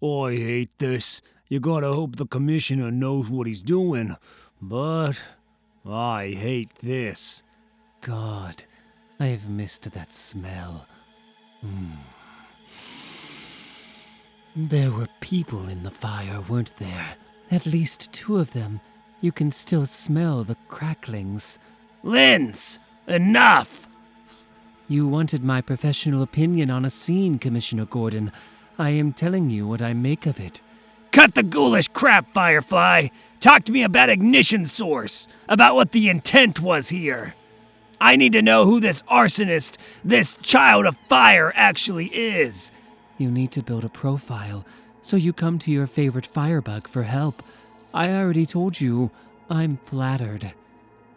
I hate this. You gotta hope the commissioner knows what he's doing. But I hate this. God, I've missed that smell. There were people in the fire, weren't there? At least 2 of them. You can still smell the cracklings. Linz! Enough! You wanted my professional opinion on a scene, Commissioner Gordon. I am telling you what I make of it. Cut the ghoulish crap, Firefly! Talk to me about ignition source, about what the intent was here. I need to know who this arsonist, this child of fire actually is. You need to build a profile, so you come to your favorite firebug for help. I already told you, I'm flattered.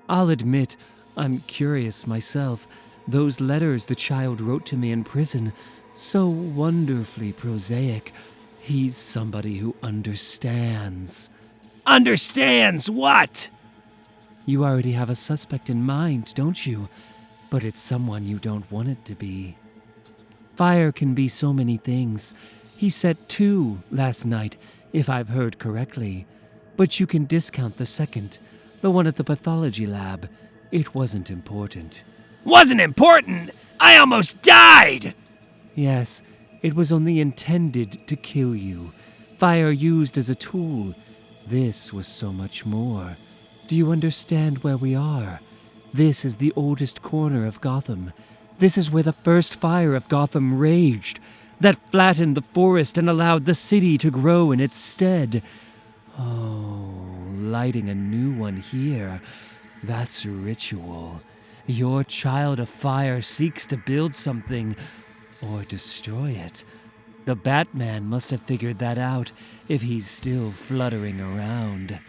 I'll admit, I'm curious myself. Those letters the child wrote to me in prison, so wonderfully prosaic. He's somebody who understands. Understands what? You already have a suspect in mind, don't you? But it's someone you don't want it to be. Fire can be so many things. He said 2 last night, if I've heard correctly. But you can discount the second, the one at the pathology lab. It wasn't important. Wasn't important? I almost died! Yes, it was only intended to kill you. Fire used as a tool. This was so much more. Do you understand where we are? This is the oldest corner of Gotham. This is where the first fire of Gotham raged, that flattened the forest and allowed the city to grow in its stead. Oh, lighting a new one here. That's ritual. Your child of fire seeks to build something, or destroy it. The Batman must have figured that out if he's still fluttering around.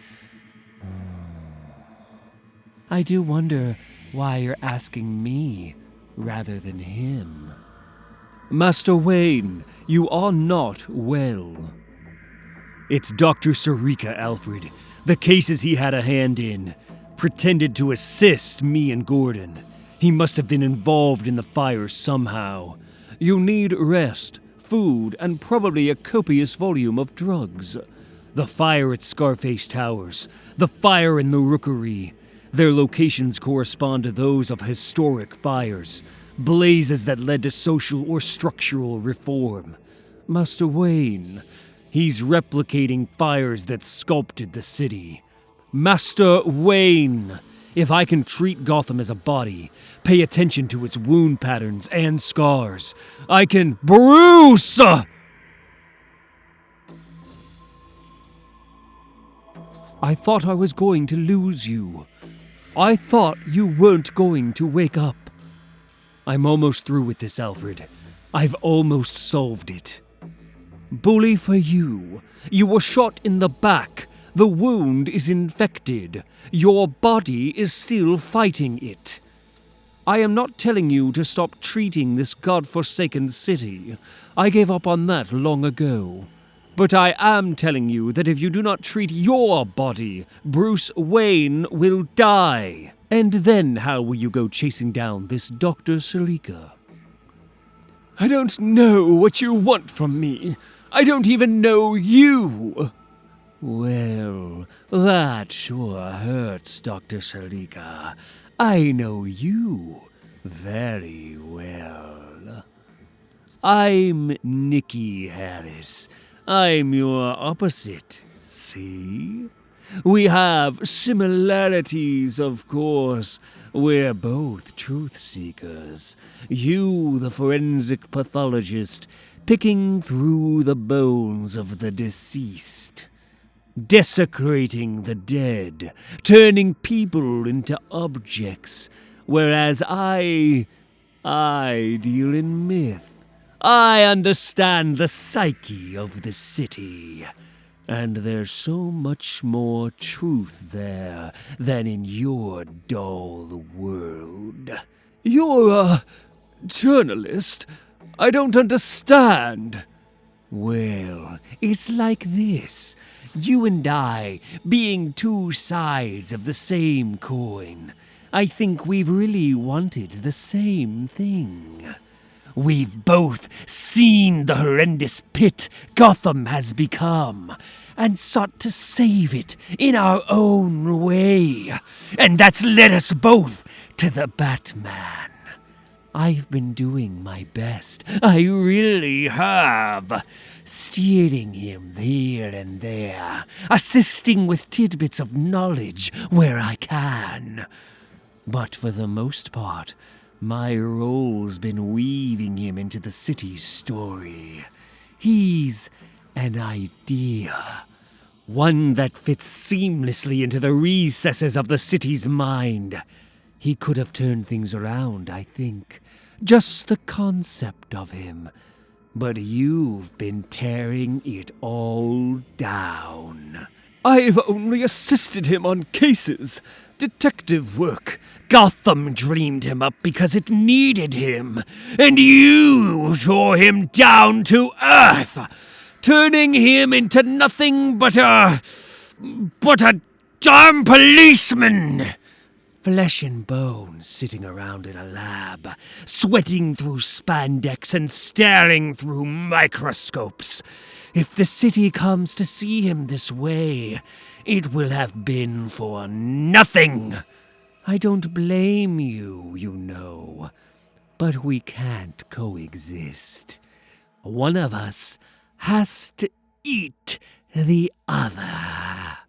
I do wonder why you're asking me rather than him. Master Wayne, you are not well. It's Dr. Sarika, Alfred. The cases he had a hand in. Pretended to assist me and Gordon. He must have been involved in the fire somehow. You need rest, food, and probably a copious volume of drugs. The fire at Scarface Towers, the fire in the Rookery. Their locations correspond to those of historic fires, blazes that led to social or structural reform. Master Wayne, he's replicating fires that sculpted the city. Master Wayne, if I can treat Gotham as a body, pay attention to its wound patterns and scars, I can— Bruce! I thought I was going to lose you. I thought you weren't going to wake up. I'm almost through with this, Alfred. I've almost solved it. Bully for you. You were shot in the back. The wound is infected. Your body is still fighting it. I am not telling you to stop treating this godforsaken city. I gave up on that long ago. But I am telling you that if you do not treat your body, Bruce Wayne will die. And then how will you go chasing down this Dr. Sarika? I don't know what you want from me. I don't even know you. Well, that sure hurts, Dr. Sarika. I know you very well. I'm Nikki Harris. I'm your opposite, see? We have similarities, of course. We're both truth seekers. You, the forensic pathologist, picking through the bones of the deceased. Desecrating the dead, turning people into objects, whereas I deal in myth. I understand the psyche of the city, and there's so much more truth there than in your dull world. You're a journalist? I don't understand. Well, it's like this. You and I, being 2 sides of the same coin, I think we've really wanted the same thing. We've both seen the horrendous pit Gotham has become, and sought to save it in our own way. And that's led us both to the Batman. I've been doing my best, I really have. Steering him here and there, assisting with tidbits of knowledge where I can. But for the most part, my role's been weaving him into the city's story. He's an idea, one that fits seamlessly into the recesses of the city's mind. He could have turned things around, I think. Just the concept of him. But you've been tearing it all down. I've only assisted him on cases, detective work. Gotham dreamed him up because it needed him. And you tore him down to earth, turning him into nothing but a darn policeman. Flesh and bones sitting around in a lab, sweating through spandex and staring through microscopes. If the city comes to see him this way, it will have been for nothing. I don't blame you, you know, but we can't coexist. One of us has to eat the other.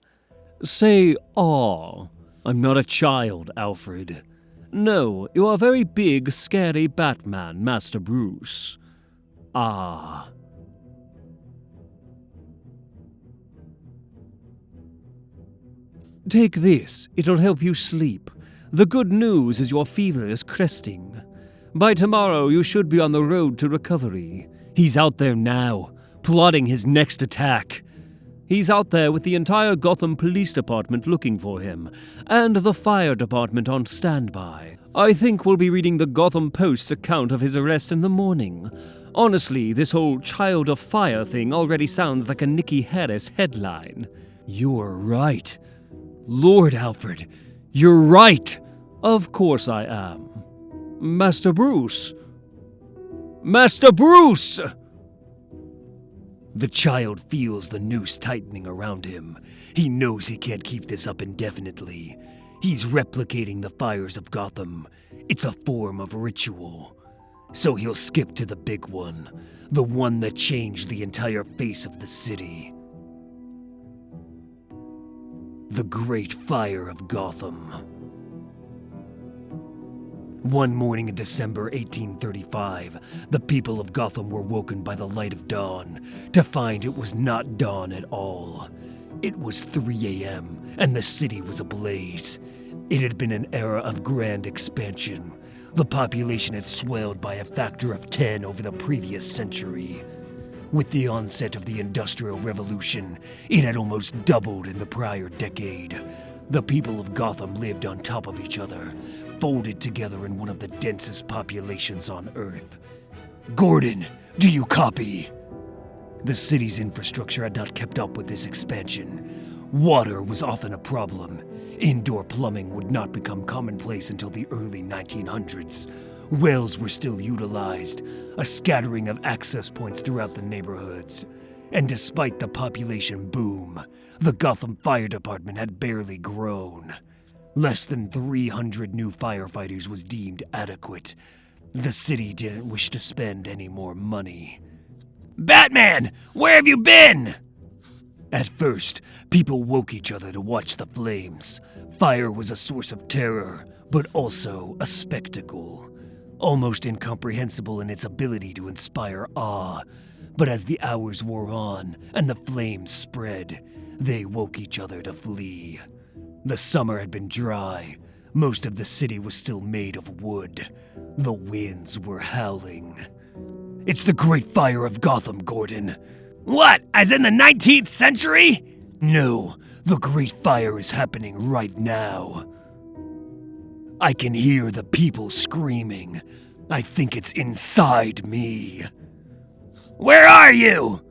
Say "aw." I'm not a child, Alfred. No, you are very big, scary Batman, Master Bruce. Ah. Take this. It'll help you sleep. The good news is your fever is cresting. By tomorrow, you should be on the road to recovery. He's out there now, plotting his next attack. He's out there with the entire Gotham Police Department looking for him, and the fire department on standby. I think we'll be reading the Gotham Post's account of his arrest in the morning. Honestly, this whole Child of Fire thing already sounds like a Nikki Harris headline. You're right. Lord Alfred, you're right. Of course I am. Master Bruce. Master Bruce! The child feels the noose tightening around him. He knows he can't keep this up indefinitely. He's replicating the fires of Gotham. It's a form of ritual. So he'll skip to the big one, the one that changed the entire face of the city. The Great Fire of Gotham. One morning in December 1835, the people of Gotham were woken by the light of dawn to find it was not dawn at all. It was 3 a.m., and the city was ablaze. It had been an era of grand expansion. The population had swelled by a factor of 10 over the previous century. With the onset of the Industrial Revolution, it had almost doubled in the prior decade. The people of Gotham lived on top of each other, folded together in one of the densest populations on Earth. Gordon, do you copy? The city's infrastructure had not kept up with this expansion. Water was often a problem. Indoor plumbing would not become commonplace until the early 1900s. Wells were still utilized, a scattering of access points throughout the neighborhoods. And despite the population boom, the Gotham Fire Department had barely grown. Less than 300 new firefighters was deemed adequate. The city didn't wish to spend any more money. Batman, where have you been? At first, people woke each other to watch the flames. Fire was a source of terror, but also a spectacle. Almost incomprehensible in its ability to inspire awe. But as the hours wore on and the flames spread, they woke each other to flee. The summer had been dry. Most of the city was still made of wood. The winds were howling. It's the Great Fire of Gotham, Gordon. What, as in the 19th century? No, the Great Fire is happening right now. I can hear the people screaming. I think it's inside me. Where are you?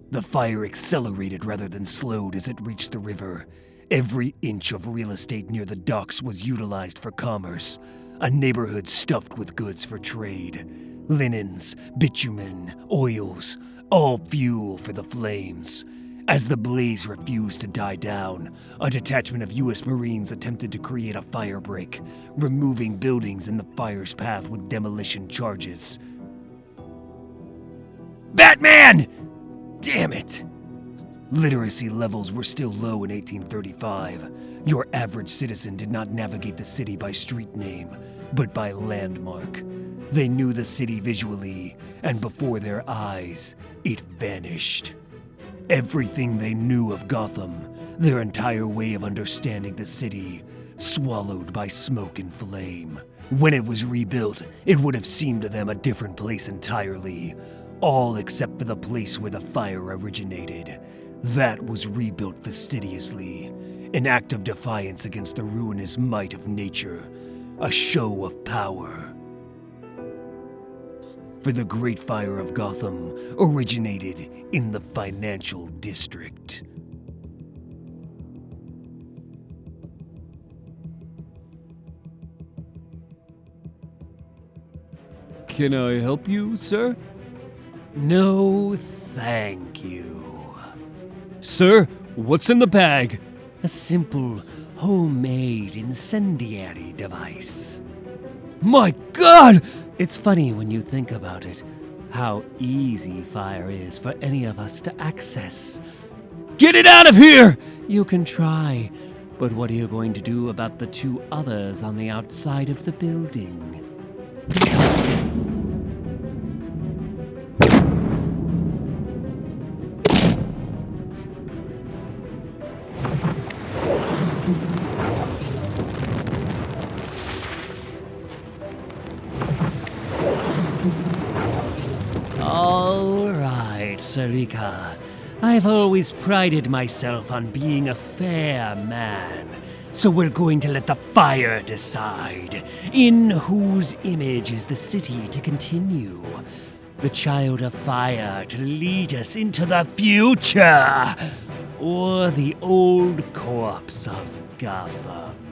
The fire accelerated rather than slowed as it reached the river. Every inch of real estate near the docks was utilized for commerce, a neighborhood stuffed with goods for trade. Linens, bitumen, oils, all fuel for the flames. As the blaze refused to die down, a detachment of U.S. Marines attempted to create a firebreak, removing buildings in the fire's path with demolition charges. Batman! Damn it! Literacy levels were still low in 1835. Your average citizen did not navigate the city by street name, but by landmark. They knew the city visually, and before their eyes, it vanished. Everything they knew of Gotham, their entire way of understanding the city, swallowed by smoke and flame. When it was rebuilt, it would have seemed to them a different place entirely, all except for the place where the fire originated. That was rebuilt fastidiously, an act of defiance against the ruinous might of nature, a show of power. For the Great Fire of Gotham originated in the financial district. Can I help you, sir? No, thank you. Sir, what's in the bag? A simple, homemade incendiary device. My God! It's funny when you think about it, how easy fire is for any of us to access. Get it out of here! You can try, but what are you going to do about the two others on the outside of the building? All right, Sarika. I've always prided myself on being a fair man. So we're going to let the fire decide. In whose image is the city to continue? The child of fire to lead us into the future? Or the old corpse of Gotham?